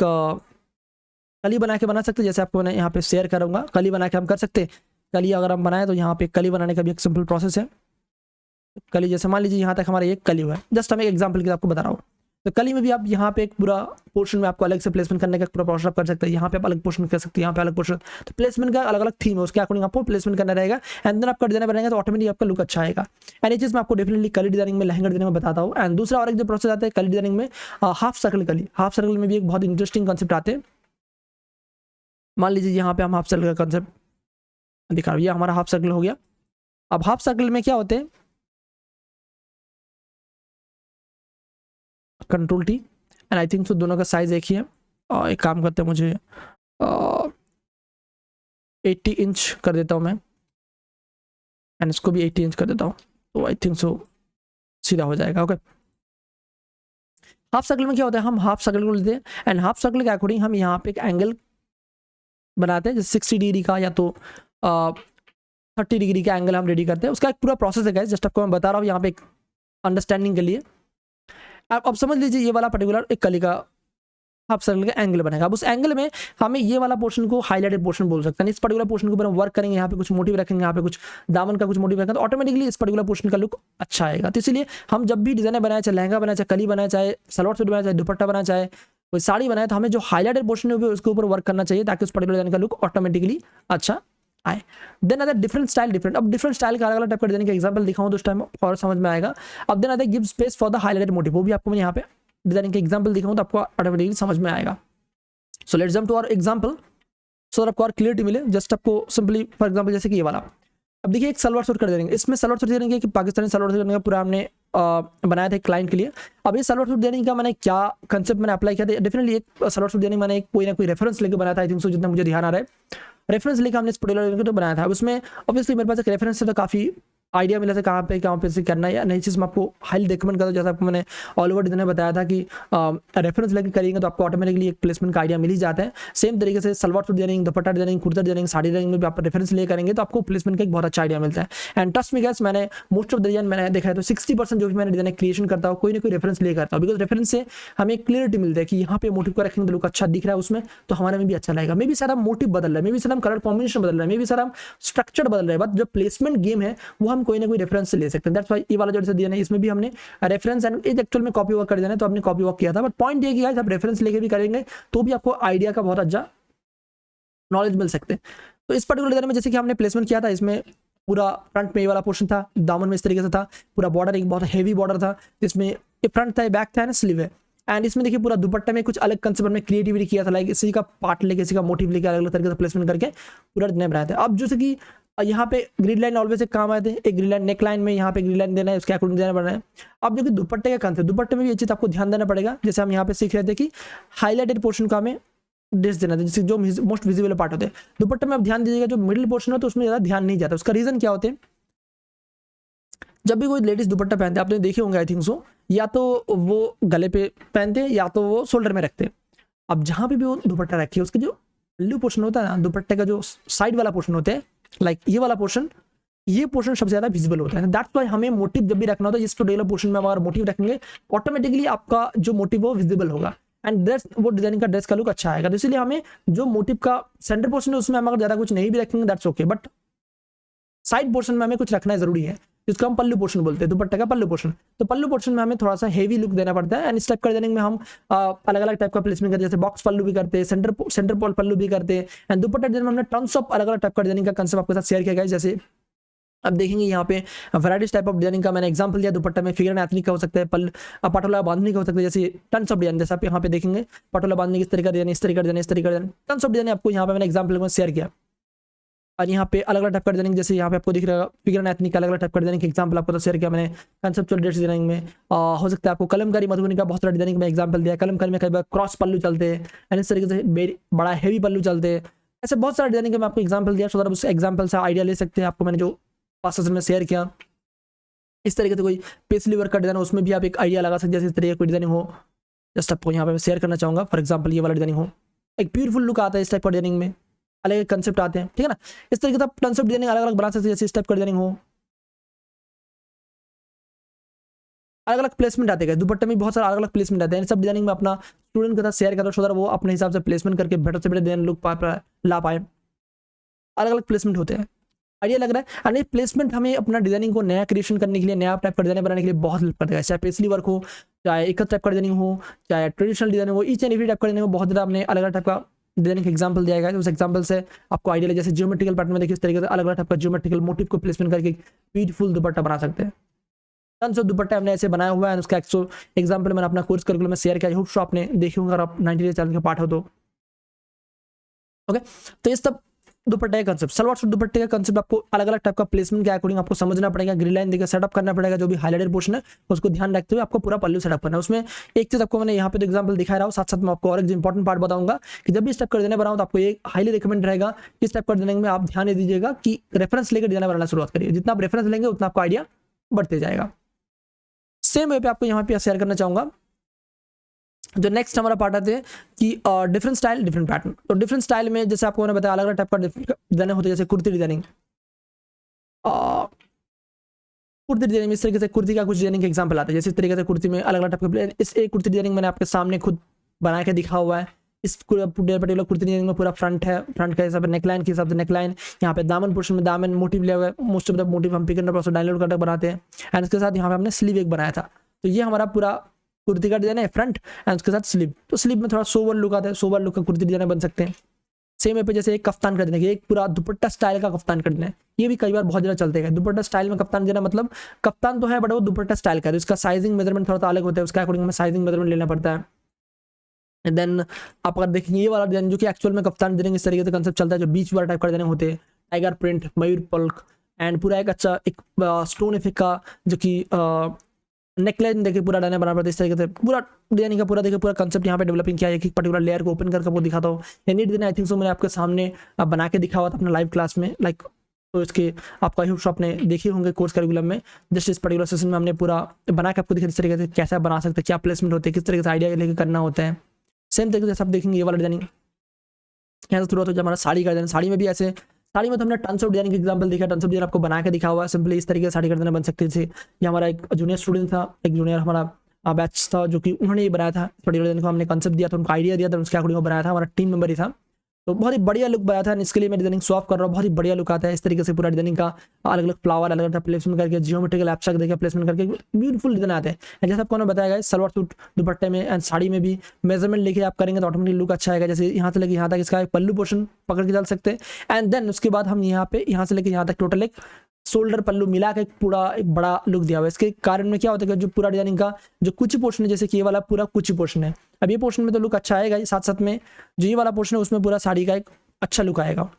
कली बना के बना सकते हैं। जैसे आपको मैं यहाँ पे शेयर करूंगा, कली बना के हम कर सकते हैं। कली अगर हम बनाए तो यहाँ पे कली बनाने का भी एक सिंपल प्रोसेस है। कली जैसे मान लीजिए यहाँ तक हमारा एक कली हुआ है, जस्ट हम एक एग्जाम्पल के आपको बता रहा हूँ। तो कली में भी आप यहाँ पे एक पूरा पोर्शन में आपको अलग से प्लेसमेंट करने का पूरा प्रोसेस आप कर सकते हैं। यहाँ पे आप अलग पोर्शन कर सकते हैं, यहाँ पे अलग पोर्शन, तो प्लेसमेंट का अलग अलग थीम है, उसके अकॉर्डिंग आपको प्लेसमेंट करना रहेगा, एंड देन आपका डिजाइन बनेगा तो ऑटोमेटिक आपका लुक अच्छा आएगा। एंड ये चीज मैं आपको डेफिनेटली कली डिजाइनिंग में, लहंगा डिजाइनिंग में बताता हूँ। एंड दूसरा और एक जो प्रोसेस आता है कली डिजाइनिंग में, हाफ सर्कल कली। हाफ सर्कल में भी एक बहुत इंटरेस्टिंग कंसेप्ट आते हैं। मान लीजिए यहाँ पे हम हाफ सर्कल का कंसेप्ट दिखा रहा हूँ, ये हमारा हाफ सर्कल हो गया। अब हाफ सर्कल में क्या होते हैं, control T, and I think so दोनों का साइज एक ही है। और एक काम करते हैं, मुझे 80 इंच कर देता हूँ मैं, एंड इसको भी 80 इंच कर देता हूँ, तो आई थिंक सो सीधा हो जाएगा। ओके, हाफ सर्कल में क्या होता है, हम हाफ सर्कल को लेते हैं, एंड हाफ सर्कल के अकॉर्डिंग हम यहाँ पे एक एंगल बनाते हैं, जैसे 60 डिग्री का या तो 30 डिग्री का एंगल हम रेडी करते हैं, उसका एक पूरा प्रोसेस है गाइस, जस्ट आपको मैं बता रहा हूँ यहाँ पे एक अंडरस्टैंडिंग के लिए। अब समझ लीजिए ये वाला पर्टिकुलर एक कली का हाफ सर्कल का एंगल बनेगा। अब उस एंगल में हमें ये वाला पोर्शन को हाईलाइटेड पोर्शन बोल सकते हैं। इस पर्टिकुलर पोर्शन के ऊपर हम वर्क करेंगे, यहाँ पे कुछ मोटिव रखेंगे, यहाँ पे कुछ दामन का कुछ मोटिव रखेंगे, तो ऑटोमेटिकली इस पर्टिकुलर पोर्शन का लुक अच्छा आएगा। तो इसलिए हम जब भी डिजाइन बनाए, चाहे लहंगा बनाए, चाहे कली बनाए, चाहे सलवार सूट बनाए, चाहे दुपट्टा बनाए, चाहे कोई साड़ी बनाए, तो हमें जो हाईलाइटेड पोर्शन है उसके ऊपर वर्क करना चाहिए ताकि उस पर्टिकुलर डिजाइन का लुक ऑटोमेटिकली अच्छा आए। Then other different style different, अब डिफरेंट स्टाइल का अलग अलग टाइप का डिजाइन का एग्जांपल दिखाऊं तो उस टाइम और समझ में आएगा। अब then other give space for the highlighted motif, वो भी आपको मैं यहाँ पे डिजाइनिंग के एग्जांपल दिखाऊं तो आपको ऑटोमेटिकली समझ में आएगा। So let's jump to our example so that आपको और क्लियरिटी मिले। जस्ट आपको सिंपली फॉर एग्जांपल जैसे कि ये वाला, अब देखिए एक सलवार सूट कर देंगे, इसमें सलवार सूट देने के कि पाकिस्तानी सलवार सूट करने का पूरा हमने बनाया था एक क्लाइंट के लिए। अब ये सलवार सूट देने का मैंने क्या कंसेप्ट मैंने अप्लाई किया था, डेफिनेटली एक सलवार सूट देने मैंने एक कोई ना कोई रेफरेंस लेकर बनाया था, आई थिंक सो जितना मुझे ध्यान आ रहा है, रेफरेंस लेकर हमने इस पर्टिकुलर तो बनाया था। उसमें ऑब्वियसली मेरे पास एक रेफरेंस से तो काफ़ी आइडिया मिला था कहाँ पे से करना है या नई चीज़ मैं आपको हाईली रिकमेंड करता हूँ। जैसा आपको मैंने ऑल ओवर डिजाइन में बताया था कि रेफरेंस लेकर करेंगे तो आपको ऑटोमेटिकली एक प्लेसमेंट का आइडिया मिल ही जाता है। सेम तरीके से salwar suit designing, dupatta designing, kurta designing, sari designing में भी आप रेफरेंस ले करेंगे तो आपको प्लेसमेंट का एक बहुत अच्छा आइडिया मिलता है। एंड ट्रस्ट मी गाइस, मैंने मोस्ट ऑफ डिजाइन मैंने देखा है तो 60% जो भी मैंने डिजाइन क्रिएशन करता हूँ कोई ना कोई रेफरेंस ले करता हूँ, बिकॉज रेफरेंस से हमें एक क्लियरिटी मिलता है कि यहाँ पे मोटिव का रखेंगे तो लुक अच्छा दिख रहा है उसमें, तो हमारे में भी अच्छा लगेगा। मे भी सर हम मोटिव बदल रहे हैं, मे भी सर हम कलर कॉम्बिनेशन बदल रहे हैं, मे भी सर हम स्ट्रक्चर बदल रहे हैं, बट जो प्लेसमेंट गेम है वो हम कोई ना कोई रेफरेंस ले सकते हैं। दैट्स व्हाई ये वाला जो दिया है इसमें भी हमने रेफरेंस एंड एक्चुअल में कॉपी वर्क कर देना है तो हमने कॉपी वर्क किया था। बट पॉइंट ये कि गाइस आप रेफरेंस लेके भी करेंगे तो भी आपको आइडिया का बहुत अच्छा नॉलेज मिल सकते हैं। तो इस पर्टिकुलर डिजाइन में जैसे कि हमने प्लेसमेंट किया था, इसमें पूरा फ्रंट में ये वाला पोर्शन था, दामन में इस तरीके से था, पूरा बॉर्डर एक बहुत हैवी बॉर्डर था, जिसमें ये फ्रंट था, बैक था ना, स्लीव है। एंड इसमें देखिए पूरा दुपट्टे में कुछ अलग कंसेप्ट में क्रिएटिविटी किया था, लाइक इसी का पार्ट लेके, इसी का मोटिव लेके अलग अलग तरीके से प्लेसमेंट करके पूरा डिजाइन बनाया था। अब जैसे कि यहाँ पे ग्रिड लाइन ऑलवेज एक काम आए थे, एक ग्रिड लाइन नेक लाइन में यहाँ पे ग्रिड लाइन देना है, उसके अकॉर्डिंग देना पड़ रहा है। अब जो कि दुपट्टे का कंसेप्ट, दुपट्टे में भी ये चीज़ आपको ध्यान देना पड़ेगा। जैसे हम यहाँ पे सीख रहे थे कि हाईलाइटेड पोर्शन का हमें ड्रेस देना था, जैसे जो मोस्ट विजिबल पार्ट होते हैं दुपट्टे में। आप ध्यान दीजिएगा जो मिडिल पोर्शन होता है उसमें ज़्यादा ध्यान नहीं जाता। उसका रीजन क्या होते हैं, जब भी कोई लेडीज दुपट्टा पहनते हैं आपने देखे होंगे आई थिंक सो, या तो वो गले पे पहनते हैं या तो वो शोल्डर में रखते हैं। अब जहाँ पे भी वो दुपट्टा रखिए उसके जो पल्लू पोर्शन होता है ना, दुपट्टे का जो साइड वाला पोर्शन होता है, लाइक ये वाला पोर्शन, ये पोर्शन सबसे ज्यादा विजिबल होता है। दैट्स व्हाई हमें मोटिव जब भी रखना होता है, इस पर्टिकुलर पोर्शन में अगर मोटिव रखेंगे ऑटोमेटिकली आपका जो मोटिव वो विजिबल होगा एंड ड्रेस वो डिजाइनिंग का ड्रेस का लुक अच्छा आएगा। तो इसलिए हमें जो मोटिव का सेंटर पोर्शन है उसमें हम अगर ज्यादा कुछ नहीं भी रखेंगे that's okay, but side portion में हमें कुछ रखना जरूरी है, जिसको हम पल्लू पोर्शन बोलते हैं, दुपट्टे का पल्लू पोर्शन। तो पल्लू पोर्शन में हमें थोड़ा सा हेवी लुक देना पड़ता है। एंड इस टाइप का डिजाइनिंग में हम अलग अलग टाइप का प्लेसमेंट करते हैं, जैसे बॉक्स पल्लू भी करते हैं, सेंटर पल्लू भी करते हैं। एंड दुपट्टा डिजाइन में हमने टन्स ऑफ अलग अलग टाइप का डिजाइनिंग का कंसेप्ट आपके साथ शेयर किया गया है। जैसे अब देखेंगे यहाँ पे वैराइटीज टाइप ऑफ डिजाइनिंग का मैंने एग्जांपल दिया। दुपट्टा में फिगर एंड एथनिक का हो सकता है, पटोला बांधनी का हो सकता है, जैसे टन्स ऑफ डिजाइन। जैसे आप यहाँ पे देखेंगे पटोला बांधने की इस तरीका डिजाइन, इस तरीका डिजाइन, इस तरीका डिजाइन, टन्स ऑफ डिजाइन आपको यहाँ पे मैंने एग्जाम्पल में शेयर किया। और यहाँ पे अलग अलग टाइप का डिजाइनिंग, जैसे यहाँ पे आपको दिख रहा है फिगर एंड एथनिक का अलग अलग टाइप का डिजाइनिंग एग्जांपल आपको तो शेयर किया मैंने। कंसेप्चुअल ड्रेस डिजाइनिंग में हो सकता है आपको कलमकारी मधुबनी का बहुत सारा डिजाइनिंग में एग्जांपल दिया। कलमकारी में कई बार क्रॉस पल्लू चलते हैं एंड इस तरीके से बड़ा हैवी पल्लू चलते हैं। ऐसे बहुत सारा डिजाइनिंग का मैं आपको एग्जांपल दिया, सो उस एग्जांपल से आइडिया ले सकते हैं। आपको मैंने जो पास सेशन में शेयर किया इस तरीके से कोई पेसली वर्क का डिजाइन हो उसमें भी आप एक आइडिया लगा सकते हैं। जैसे इस तरीके कोई डिजाइनिंग हो, जस्ट आपको यहाँ पे शेयर करना चाहूँगा। फॉर एग्जाम्पल ये वाला डिजाइनिंग हो, एक ब्यूटीफुल लुक आता है इस टाइप का डिजाइनिंग में, अलग कंसेप्ट आते हैं, ठीक है ना। इस तरीके से आप कंसेप्ट डिजाइनिंग अलग अलग बना सकते हैं। जैसे इस टाइप का डिजाइनिंग हो, अलग अलग प्लेसमेंट आते हैं। दुपट्टे में बहुत सारे अलग अलग प्लेसमेंट आते हैं। सब डिजाइनिंग में अपना स्टूडेंट के साथ शेयर करता हूँ, सो दैट वो अपने हिसाब से प्लेसमेंट करके बेटर से बेटर डिजाइन लुक ला पाए। अलग अलग प्लेसमेंट होते हैं, आइडिया लग रहा है। और ये प्लेसमेंट हमें अपना डिजाइनिंग को नया क्रिएशन करने के लिए, नया टाइप का डिजाइन बनाने के लिए बहुत हेल्प करता है। चाहे पेसली वर्क हो, चाहे एक टाइप का डिजाइनिंग हो, चाहे ट्रेडिशनल डिजाइनिंग हो, ईच एंड एवरी टाइप का डिजाइनिंग हो, बहुत ज़्यादा हमने अलग अलग टाइप का डिजाइनिंग का एग्जांपल दिया गया है। उस एग्जांपल से आपको आइडिया जैसे ज्योमेट्रिकल पैटर्न में देखिए इस तरीके से अलग अलग टाइप का ज्योमेट्रिकल मोटिव को प्लेसमेंट करके ब्यूटीफुल दुपट्टा बना सकते हैं। टन्स ऑफ दुपट्टा हमने ऐसे बनाया हुआ है। उसका एग्जांपल मैंने अपना कोर्स करिकुलम में शेयर किया, होप सो आपने देखी होंगे अगर आप 90 डेज चैलेंज का पार्ट हो तो। ओके, तो ये सब दुपट्टे का कंसेप्ट, सलवार सूट दुपट्टे का कंसेप्ट आपको अलग अलग टाइप का प्लेसमेंट के अकॉर्डिंग आपको समझना पड़ेगा। ग्रिड लाइन देकर सेटअप करना पड़ेगा, जो भी हाईलाइटेड पोर्शन है उसको ध्यान रखते हुए आपको पूरा पल्लू सेटअप करना है। उसमें एक चीज आपको मैंने यहाँ पे तो एग्जांपल दिखा रहा हूँ, साथ साथ मैं आपको और एक इंपॉर्टेंट पार्ट बताऊंगा कि जब भी स्टेप कर देने बनाऊँ तो आपको एक हाईली रिकमेंड रहेगा कि स्टेप कर देने में आप ध्यान दीजिएगा कि रेफरेंस लेकर डिजाइन बनाना शुरुआत करिए। जितना आप रेफरेंस लेंगे उतना आपको आइडिया बढ़ते जाएगा। सेम वे पे आपको यहाँ पे शेयर करना चाहूंगा जो नेक्स्ट हमारा पार्ट आते हैं कि डिफरेंट स्टाइल डिफरेंट पैटर्न। तो डिफरेंट स्टाइल में जैसे आपको मैंने बताया अलग अलग टाइप का डिजाइन होते हैं, जैसे कुर्ती डिजाइनिंग। कुर्ती डिजाइनिंग में इस तरीके से कुर्ती का कुछ डिजाइनिंग के एग्जाम्पल आते हैं, जैसे इस तरीके से कुर्ती में अलग अलग टाइप के, इस एक कुर्ती डिजाइनिंग मैंने आपके सामने खुद बना के दिखा हुआ है। इस पर्टिकुलर कुर्ती डिजाइनिंग में पूरा फ्रंट है, फ्रंट का हिसाब नेकलाइन के हिसाब से नेकलाइन, यहाँ पे दामन पोर्शन में दामन मोटिव लिया हुआ है, मोस्ट ऑफ द मोटिव हम पिक एंड ड्रॉप से डाउनलोड करके बनाते हैं। एंड इसके साथ यहाँ पे हमने स्लीव एक बनाया था, तो ये हमारा पूरा कुर्ती का डिजाइन है फ्रंट एंड उसके साथ स्लीव। तो स्लीव में थोड़ा सोवर लुक आता है, सोवर लुक का कुर्ती डिजाइन बन सकते हैं। सेम वे पे जैसे एक कफ्तान कर देने की, एक पूरा दुपट्टा स्टाइल का कफ्तान कर देना है, ये भी कई बार बहुत ज़्यादा चलते हैं। दुपट्टा स्टाइल में कप्तान देना मतलब कप्तान तो है बट वो दुपट्टा स्टाइल का है, तो इसका साइजिंग मेजरमेंट थोड़ा सा अलग होता है, उसका अकॉर्डिंग हमें साइजिंग मेजरमेंट लेना पड़ता है। एंड देन आप अगर देखेंगे ये वाला डिजाइन जो कि एक्चुअल में कप्तान डिजाइन इस तरीके से कंसेप्ट चलता है, जो बीच वाला टाइप का डिजाइन होते हैं, टाइगर प्रिंट, मयूर पल्क एंड पूरा एक अच्छा एक स्टोन इफेक्ट का जो कि नेकलाइन देखिए पूरा डिजाइन बना पड़ता है इस तरीके से, पूरा डिजाइनिंग का पूरा देखिए पूरा कंसेप्ट यहाँ पे डेवलपिंग किया है। एक पर्टिकुलर लेयर को ओपन करके वो दिखाता हूँ, यानी डिजाइन आई थिंक सो मैंने आपके सामने बना के दिखा हुआ था अपना लाइव क्लास में, लाइक तो इसके आपका यूट्यूब शॉप ने देखे होंगे कोर्स करिकुलम में। जस्ट इस पर्टिकुलर सेशन में हमने पूरा बना के आपको दिखा इस तरीके से कैसे बना सकते हैं, क्या प्लेसमेंट होते हैं, किस तरीके से आइडिया लेके करना होता है। सेम तरीके से सब देखेंगे ये वाला डिजाइनिंग यहाँ से शुरू होता है हमारा साड़ी का डिजाइन। साड़ी में भी ऐसे, साड़ी में तो हमने टन्स ऑफ डिजाइनिंग एग्जांपल देखा, टन्स ऑफ डिजाइन आपको बना के दिखा हुआ है, सिंपली इस तरीके से साड़ी का डिजाइन बन सकते थे। ये हमारा एक जूनियर स्टूडेंट था, एक जूनियर हमारा बैच था जो कि उन्होंने ये बनाया था, पर्टिकुलर डिजाइन को हमने कंसेप्ट दिया था, उनको आइडिया दिया था, उसके अकॉर्डिंग बनाया था, हमारा टीम मेंबर ही था। तो बहुत ही बढ़िया लुक बनाया था, इसके लिए मैं डिजाइनिंग स्वैप कर रहा हूँ, बहुत ही बढ़िया लुक आता है इस तरीके से पूरा डिजाइनिंग का, अलग अलग फ्लावर अलग अलग प्लेसमेंट करके, जियोमेट्रिकल एब्स्ट्रैक्ट देकर प्लेसमेंट करके ब्यूटीफुल डिजाइन आते हैं। जैसे आपको मैंने बताया सलवार सूट दुपट्टे में एंड साड़ी में भी मेजरमेंट लेके आप करेंगे तो ऑटोमेटिक लुक अच्छा आएगा। जैसे यहाँ से लेके यहाँ तक इसका एक पल्लू पोर्शन पकड़ के चल सकते हैं एंड देन उसके बाद हम यहाँ पे यहाँ से लेके यहाँ तक टोटल एक शोल्डर पल्लू मिला के पूरा एक बड़ा लुक दिया हुआ है। इसके कारण में क्या होता है कि जो पूरा डिजाइनिंग का जो कुछ पोर्शन है, जैसे कि ये वाला पूरा कुछ पोर्शन है, अब ये पोर्शन में तो लुक अच्छा आएगा, साथ साथ में जो ये वाला पोर्शन है उसमें पूरा साड़ी का एक अच्छा लुक आएगा।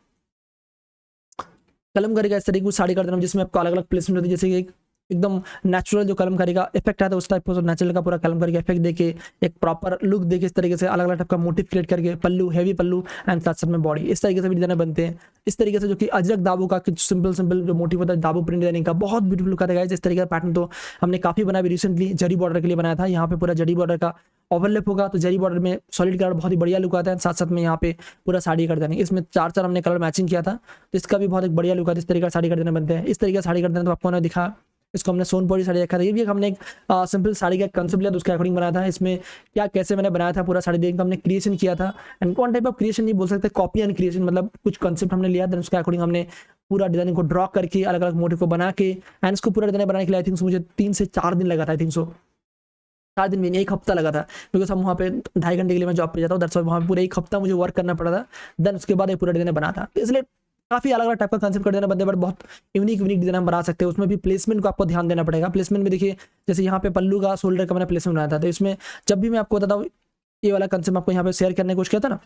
कलमकारी का इस तरीके की साड़ी कर देना जिसमें आपको अलग अलग प्लेसमेंट होती है, जैसे कि एकदम नेचुरल जो कलमकारी का इफेक्ट आता है उस टाइप को नेचुरल का पूरा कलमकारी का इफेक्ट देके एक प्रॉपर लुक देके इस तरीके से अलग अलग टाइप का मोटिव क्रिएट करके पल्लू, हैवी पल्लू एंड साथ साथ में बॉडी, इस तरीके से भी डिजाइन बनते हैं। इस तरीके से जो कि अजरक दाबू का सिंपल सिंपल जो मोटिव होता है दाबू प्रिंट डिजाइनिंग का, बहुत ब्यूटीफुल लुक आता है। इस तरीके का पैटर्न तो हमने काफी बनाया भी रिसेंटली, जरी बॉर्डर के लिए बनाया था। यहाँ पे पूरा जरी बॉर्डर का ओवरलैप होगा तो जरी बॉर्डर में सॉलिड कलर बहुत ही बढ़िया लुक आता है, साथ साथ में यहाँ पे पूरा साड़ी कर देना, इसमें चार चार हमने कलर मैचिंग किया था तो इसका भी बहुत एक बढ़िया लुक आता है। इस तरीके का साड़ी कर देना बनते हैं, इस तरीके का साड़ी कर देना तो आपको मैंने दिखा, इसको हमने सोनपुरी साड़ी रखा था। ये भी हमने एक सिंपल साड़ी का कंसेप्ट लिया तो उसके अकॉर्डिंग बनाया था। इसमें क्या कैसे मैंने बनाया था पूरा साड़ी देख हमने क्रिएशन किया था, एंड कौन टाइप ऑफ क्रिएशन नहीं बोल सकते, कॉपी एंड क्रिएशन, मतलब कुछ कंसेप्ट हमने लिया था उसके अकॉर्डिंग हमने पूरा डिजाइन को ड्रॉ करके अलग अलग मोटिव को बना के एंड इसको पूरा डिजाइन बनाने के लिए आई थिंक मुझे 3 से 4 दिन लगा था, आई थिंक सो 4 दिन भी नहीं, 1 हफ्ता लगा था, बिकॉज हम वहाँ पे 2.5 घंटे के लिए मैं जॉब पे जाता हूँ, दैट्स व्हाई वहाँ पे पूरा 1 हफ्ता मुझे वर्क करना पड़ा था। देन उसके बाद एक पूरा डिजाइन बना था, इसलिए काफी अलग अलग टाइप का कंसेप्ट कर देना बनते हैं, बट बहुत यूनिक डिजाइन हम बना सकते हैं। उसमें भी प्लेसमेंट को आपको ध्यान देना पड़ेगा। प्लेसमेंट में देखिए जैसे यहाँ पे पल्लू का शोल्डर का मैंने प्लेसमेंट बनाया था, तो इसमें जब भी मैं आपको बताता हूँ ये वाला कंसेप्ट आपको यहाँ पे शेयर करने की कोशिश किया था ना,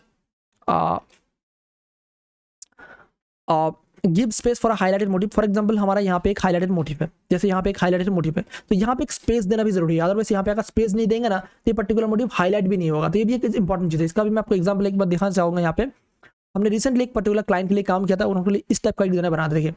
give space for highlighted motive. For example हमारा यहाँ पे एक हाईलाइटेड मोटिव है, जैसे यहाँ पे एक हाईलाइटेड मोटिव है तो यहाँ पे एक स्पेस देना भी जरूरी है, अदरवाइज यहाँ पे अगर स्पेस नहीं देंगे ना तो ये पर्टिकुलर मोटिव हाईलाइट भी नहीं होगा। तो ये भी एक इंपॉर्टेंट चीज़ है, इसका भी मैं आपको एग्जाम्पल एक बार दिखाना चाहूँगा। यहाँ पे हमने रिसेंटली एक पर्टिकुलर क्लाइंट के लिए काम किया था, उनके लिए इस टाइप का डिजाइन बना देखिए,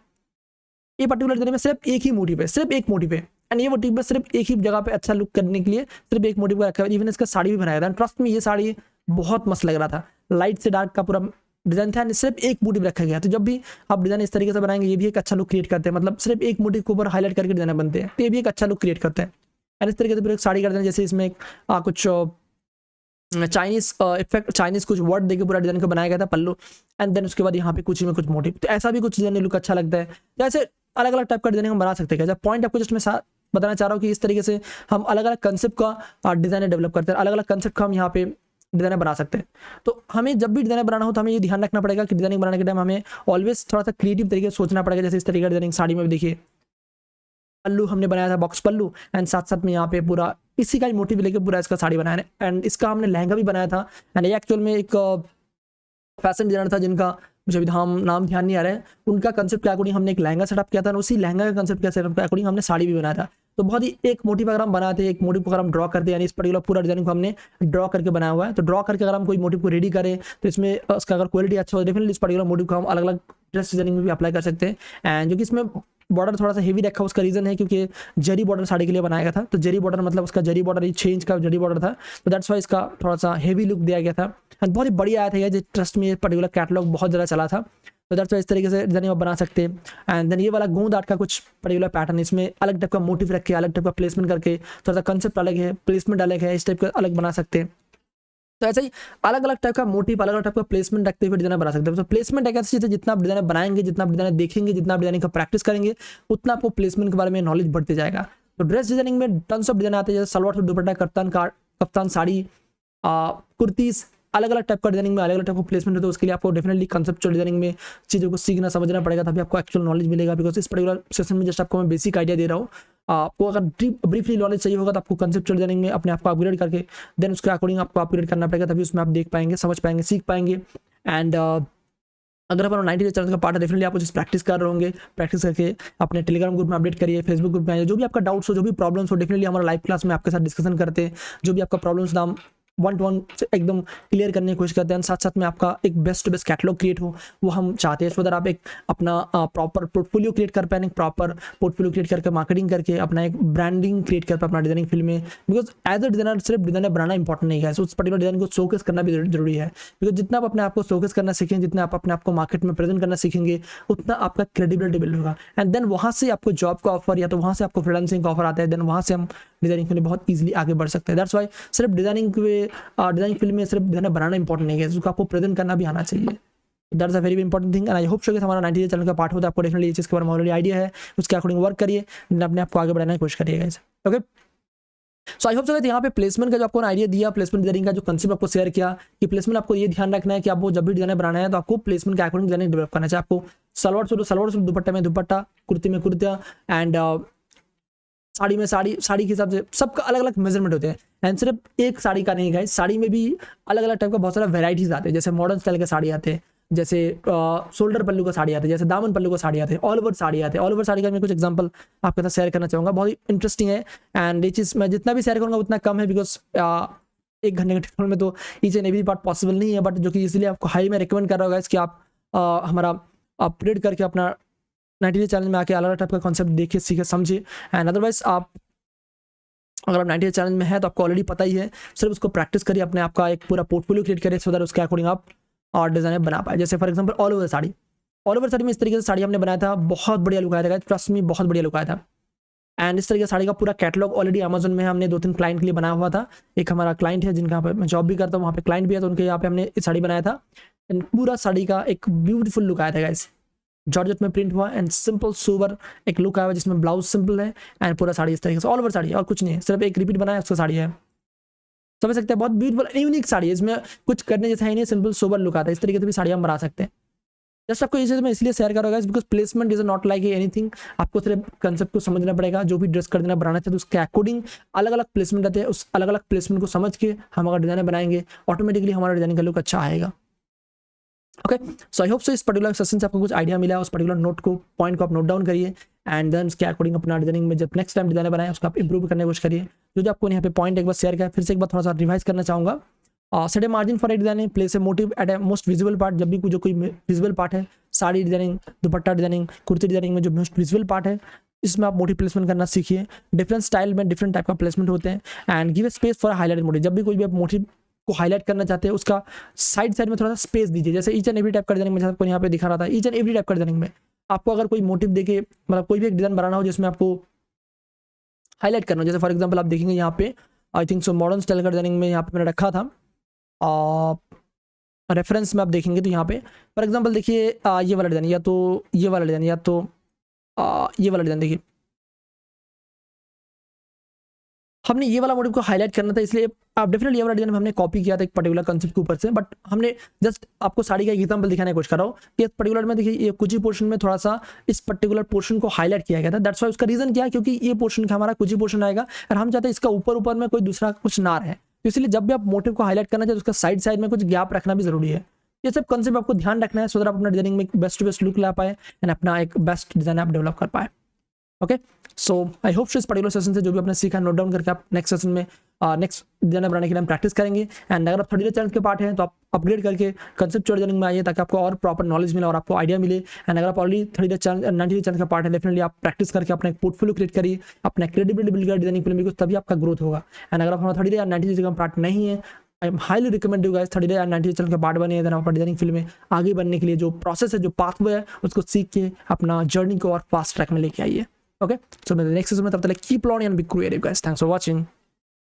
ये पर्टिकुलर डिजाइन में सिर्फ एक ही मोटिव है, सिर्फ एक मोटिव है, एंड ये मोटिव सिर्फ एक ही जगह पे अच्छा लुक करने के लिए सिर्फ एक मोटिव का रखा है। इवन इसका साड़ी भी बनाया था, ट्रस्ट में ये साड़ी बहुत मस्त लग रहा था, लाइट से डार्क का पूरा डिजाइन था, सिर्फ एक मोटिव रखा गया। तो जब भी आप डिजाइन इस तरीके से बनाएंगे ये भी एक अच्छा लुक क्रिएट करते हैं, मतलब सिर्फ एक मोटिव के ऊपर हाईलाइट करके डिजाइन बनते हैं, तो ये भी एक अच्छा लुक क्रिएट करते हैं। एंड इस तरीके से फिर एक साड़ी करते हैं, जैसे इसमें कुछ चाइनीज इफेक्ट, चाइनीज कुछ वर्ड देके पूरा डिजाइन को बनाया गया था पल्लू, एंड देन उसके बाद यहाँ पे कुछ में कुछ मोटिव, तो ऐसा भी कुछ डिजाइन लुक अच्छा लगता है। जैसे अलग अलग टाइप का डिजाइन हम बना सकते हैं। जब पॉइंट आपको जस्ट मैं बताना चाह रहा हूँ कि इस तरीके से हम अलग अलग कंसेप्ट का डिजाइन डेवलप करते हैं, अलग अलग कंसेप्ट का हम यहाँ पे डिजाइन बना सकते हैं। तो हमें जब भी डिजाइन बनाना हो तो हमें ये ध्यान रखना पड़ेगा कि डिजाइनिंग बनाने के टाइम हमें ऑलवेज थोड़ा सा क्रिएटिव तरीके से सोचना पड़ेगा। जैसे इस तरीके का डिजाइनिंग साड़ी में भी देखिए पल्लू हमने बनाया था बॉक्स पल्लू, एंड साथ साथ में यहाँ पे पूरा इसी का मोटिव लेके पूरा इसका साड़ी बनाया है, एंड इसका हमने लहंगा भी बनाया था। एंड ये एक्चुअल में एक फैशन डिजाइनर था जिनका मुझे अभी नाम ध्यान नहीं आ रहा है, उनका कंसेप्ट के अकॉर्डिंग हमने एक लहंगा सेटअप किया था, उसी लहंगा का कंसेप्ट के सेटअप के अकॉर्डिंग हमने साड़ी भी बनाया था। तो बहुत ही एक मोटिव अगर हम बनाते हैं, एक मोटिव को अगर हम ड्रॉ करते हैं, यानी इस पर्टिकुलर पूरा डिजाइन को हमने ड्रॉ करके बनाया हुआ है, तो ड्रॉ करके अगर हम कोई मोटिव को रेडी करें तो इसमें उसका अगर क्वालिटी अच्छा हो डेफिनेटली इस पर्टिकुलर मोटिव को हम अलग अलग ड्रेस डिजाइनिंग में भी अप्लाई कर सकते हैं। एंड जो कि इसमें बॉर्डर थोड़ा सा हेवी रखा, उसका रीजन है क्योंकि जरी बॉर्डर साड़ी के लिए बनाया गया था, तो जरी बॉर्डर मतलब उसका जरी बॉर्डर ही 6 इंच का जरी बॉर्डर था, तो दैट्स वाई इसका थोड़ा सा हेवी लुक दिया गया था। एंड बहुत ही बढ़िया आया था ये, ट्रस्ट में ये पर्टिकुलर कैटलॉग बहुत ज़्यादा चला था। तो दैट्स वाई इस तरीके से डिजाइनिंग आप बना सकते हैं। एंड देन ये वाला गोंद आर्ट का कुछ पर्टिकुलर पैटर्न, इसमें अलग टाइप का मोटिव रख के अलग टाइप का प्लेसमेंट करके, थोड़ा सा कंसेप्ट अलग है, प्लेसमेंट अलग है, इस टाइप का अलग बना सकते हैं। तो ऐसा ही अलग अलग टाइप का मोटिव, अलग अलग टाइप का प्लेसमेंट रखते हुए डिजाइन बना सकते हैं। तो प्लेसमेंट एक ऐसी चीज है, जितना आप डिजाइन बनाएंगे, जितना आप डिजाइन देखेंगे, जितना आप डिजाइनिंग का प्रैक्टिस करेंगे, उतना आपको प्लेसमेंट के बारे में नॉलेज बढ़ते जाएगा। तो ड्रेस डिजाइनिंग में टन्स ऑफ डिजाइन आते हैं, जैसे सलवार सूट, दुपट्टा, कप्तान साड़ी, कुर्तीज, अलग अलग टाइप का डिजाइनिंग में अलग अलग टाइप का प्लेसमेंट होता है। तो उसके लिए आपको डेफिनेटली कंसेप्चुअल डिजाइनिंग में चीज़ों को सीखना समझना पड़ेगा, तभी आपको एक्चुअल नॉलेज मिलेगा। बिकॉज इस पर्टिकुलर सेशन में जस्ट आपको मैं बेसिक आइडिया दे रहा हूँ। आपको अगर ब्रीफली नॉलेज चाहिए होगा तो आपको कंसेप्चुअल डिजाइनिंग में अपने आप को अपग्रेड करके देन उसके अकॉर्डिंग आपको अपग्रेड करना पड़ेगा, तभी उसमें आप देख पाएंगे, समझ पाएंगे, सीख पाएंगे। एंड अगर आप 90 डेज चैनल का पार्ट है, डेफिनेटली आप उसे प्रैक्टिस कर रहे होंगे। प्रैक्टिस करके अपने टेलीग्राम ग्रुप में अपडेट करिए, फेसबुक ग्रुप में आइए। जो भी आपका डाउट्स हो, जो भी प्रॉब्लम्स हो, डेफिनेटली हमारा लाइव क्लास में आपके साथ डिस्कशन करते हैं। जो भी आपका प्रॉब्लम्स नाम 1-to-1 एकदम क्लियर करने की कोशिश करते हैं। साथ साथ में आपका एक best to best catalogue create हो, वो हम चाहते हैं। सो दैट आप एक अपना प्रॉपर पोर्टफोलियो क्रिएट कर पाए, प्रॉपर पोर्टफोलियो क्रिएट करके मार्केटिंग करके अपना एक ब्रांडिंग क्रिएट कर पाए अपना डिजाइनिंग फील्ड में। बिकॉज एज अ डिजाइनर सिर्फ डिजाइनर बनाना इंपॉर्टेंट नहीं है, उस पर्टिकुलर डिजाइन को शोकेस करना भी जरूरी है। बिकॉज जितना आप अपने आप को शोकेस करना सीखेंगे, जितना आप अपने आप को मार्केट में प्रेजेंट करना सीखेंगे, उतना आपका क्रेडिबिलिटी बिल्ड होगा। एंड देन वहाँ से आपको जॉब का ऑफर या तो वहाँ से आपको फ्रीलांसिंग का ऑफर आता है, देन वहाँ से हम डिजाइनिंग के लिए बहुत ईजिली आगे बढ़ सकते हैं। दैट्स वाई सिर्फ डिजाइनिंग फील्ड में सिर्फ डिजाइन बनाना इंपॉर्टेंट नहीं है, उसको आपको प्रेजेंट करना भी आना चाहिए। That's a very important thing. And I hope so कि हमारा 90 चैनल का पार्ट होता है, आपको डेफिनेटली ये चीज़ के बारे में ऑलरेडी आइडिया है, उसके अकॉर्डिंग वर्क करिए, अपने आप को आगे बढ़ाने की कोशिश करिएगा। Okay, so I hope so यहाँ पे प्लेसमेंट का जो आपको आइडिया दिया, प्लेसमेंट डिजाइनिंग का जो कंसेप्ट आपको शेयर किया कि प्लेसमेंट आपको ये ध्यान रखना है कि आपको जब भी डिजाइन बनाना है तो आपको प्लेसमेंट के अकॉर्डिंग डिजाइन डेवलप करना चाहिए। आपको सलवार सूट, दुपट्टा में दुपट्टा, कुर्ती में कुर्तियाँ, एंड साड़ी में साड़ी के हिसाब से सबका अलग अलग मेजरमेंट होते हैं। एंड सिर्फ एक साड़ी का नहीं गाइस, साड़ी में भी अलग अलग टाइप का बहुत सारा वेराइटीज आते हैं। जैसे मॉडर्न स्टाइल के साड़ी आते हैं, जैसे शोल्डर पल्लू का साड़ी आते हैं, जैसे दामन पल्लू का साड़ी आते हैं, ऑल ओवर साड़ी आते हैं। ऑल ओवर साड़ी का मैं कुछ एग्जांपल आपके साथ शेयर करना चाहूँगा, बहुत ही इंटरेस्टिंग है। एंड ये चीज़ मैं जितना भी शेयर करूँगा उतना कम है, बिकॉज 1 घंटे के ट्यूटोरियल में तो each and every part possible नहीं है, बट जो कि इसलिए आपको हाई में रिकमेंड कर रहा होगा कि आप हमारा अपग्रेड करके अपना 90 डे चैलेंज में आके अलग अलग टाइप का कॉन्सेप्ट देखिए, सीखे, समझिए। एंड अदरवाइज आप अगर आप 90 डे चैलेंज में है तो आपको ऑलरेडी पता ही है, सिर्फ उसको प्रैक्टिस करिए, अपने आपका एक पूरा पोर्टफोलियो क्रिएट करिए, सो दैट उसके अकॉर्डिंग आप और डिजाइन बना पाए। जैसे for example all over sari में इस तरीके से साड़ी हमने बनाया था, बहुत बढ़िया लुक आया था, ट्रस्ट में बहुत बढ़िया लुक आया था। एंड इस तरीके से साड़ी का पूरा कैटलॉग ऑलरेडी अमेजन में हमने 2-3 क्लाइंट के लिए बनाया हुआ था। एक हमारा क्लाइंट है जिनका मैं जॉब भी करता हूँ, वहाँ पे क्लाइंट भी है, तो उनके यहाँ पे हमने इस साड़ी बनाया था। एंड पूरा साड़ी का एक ब्यूटीफुल लुक आया था गाइस, जॉर्जेट में प्रिंट हुआ एंड सिंपल सोबर एक लुक आया हुआ, जिसमें ब्लाउज सिंपल है एंड पूरा साड़ी इस तरीके से ऑल ओवर साड़ी, और कुछ नहीं है, सिर्फ एक रिपीट बनाया उसका साड़ी है। समझ सकते हैं, बहुत ब्यूटीफुल यूनिक साड़ी है, इसमें कुछ करने जैसा है नहीं, सिंपल सोबर लुक आता है। इस तरीके से भी साड़ी हम बना सकते हैं। जस्ट आपको ये चीज़ मैं इसलिए शेयर कर रहा हूँ because placement is not like anything. आपको सिर्फ कंसेप्ट को समझना पड़ेगा, जो भी ड्रेस कर देना बनाना चाहिए तो उसके अकॉर्डिंग अलग अलग प्लेसमेंट आते हैं। उस अलग अलग प्लेसमेंट को समझ के हम अगर डिजाइन बनाएंगे, ऑटोमेटिकली हमारा डिजाइनिंग का लुक अच्छा आएगा। Okay, so I hope so इस पर्टिकुलर सेशन से आपको कुछ आइडिया मिला, उस पर्टिकुलर नोट को पॉइंट को आप नोट डाउन करिए एंड देन उसके अकॉर्डिंग अपना डिजाइनिंग में जब नेक्स्ट टाइम डिजाइन बनाए उसको आप इंप्रूव करने की कोशिश करिए। जो आपको यहाँ पे पॉइंट एक बार शेयर किया, फिर से एक बार थोड़ा सा रिवाइज करना चाहूँगा। Set a margin for a designing, place a motif at a most visible part. जब भी जो कोई विजिबल पार्ट है, sari designing, dupatta designing, kurti designing में जो मोस्ट विजिबल पार्ट है, इसमें आप मोटिव प्लेसमेंट करना सीखिए। डिफरेंट स्टाइल में डिफरेंट टाइप का प्लेसमेंट होते हैं। And give a space for highlight motive. जब भी कोई भी आप मोटिव को हाईलाइट करना चाहते हैं, उसका साइड में थोड़ा सा स्पेस दीजिए। जैसे ईच एंड एवरी टाइप का डिजाइनिंग में आपको यहाँ पे दिखा रहा था, ईच एंड एवरी टाइप का डिजाइनिंग में आपको अगर कोई मोटिव देके, मतलब कोई भी एक डिजाइन बनाना हो जिसमें आपको हाईलाइट करना हो, जैसे फॉर एग्जाम्पल आप देखेंगे यहाँ पे I think so modern style का डिजाइनिंग में यहाँ पे मैंने रखा था रेफरेंस में। आप देखेंगे तो यहाँ पे फॉर एग्जाम्पल देखिए ये वाला डिजाइन, या तो ये वाला डिजाइन, या तो ये वाला डिजाइन। देखिए हमने ये वाला मोटिव को हाईलाइट करना था, इसलिए आप डेफिनेटली ये वाला डिजाइन में हमने कॉपी किया था एक पर्टिकुलर कंसेप्ट के ऊपर से। बट हमने जस्ट आपको साड़ी का एग्जांपल दिखाने की कोशिश कर रहा हूँ कि इस पर्टिकुलर में देखिए ये कुछ ही पोर्शन में थोड़ा सा इस पर्टिकुलर पोर्शन को हाईलाइट किया गया था। दैट्स वाई उसका रीजन क्या है, क्योंकि ये पोर्शन का हमारा कुछ ही पोर्शन आएगा और हम चाहते हैं इसका ऊपर में कोई दूसरा कुछ ना रहे। तो इसलिए जब भी आप मोटिव को हाईलाइट करना चाहिए, उसका साइड में कुछ गैप रखना भी जरूरी है। ये सब कंसेप्ट आपको ध्यान रखना है, सो दैट आप अपना डिजाइनिंग में बेस्ट टू बेस्ट लुक ला पाए एंड अपना एक बेस्ट डिजाइन आप डेवलप कर पाए। ओके, सो आई होप इस पर्टिकुलर सेशन से जो भी आपने सीखा नोट डाउन करके आप नेक्स्ट सेशन में नेक्स्ट डिजाइन बनाने के लिए हम प्रैक्टिस करेंगे। एंड अगर आप 30 डे चैलेंज के पार्ट हैं तो आप अपग्रेड करके कंसेप्चुअल डिजाइनिंग में आइए, ताकि आपको और प्रॉपर नॉलेज मिले और आपको आइडिया मिले। एंड अगर आप already 30 day challenge 90 day challenge का पार्ट है, डेफिनेटली आप प्रैक्टिस करके अपना एक पोर्टफोलियो क्रिएट करिए, अपना क्रेडिबिलिटी बिल्ड कर डिजाइनिंग फिल्म, तभी आपका ग्रोथ होगा। एंड अगर आप हमारा 30 डे या 90 डे का पार्ट नहीं है I am highly recommend you guys 30 day and 90 channel के पार्ट बने देन आप डिजाइनिंग फील्ड में आगे बढ़ने के लिए जो प्रोसेस है, जो पाथवे है, उसको सीख के अपना जर्नी को और फास्ट ट्रैक में लेके आइए। ओके, सो मैं नेक्स्ट सीजन में तब तक keep learning and be creative guys. Thanks for watching.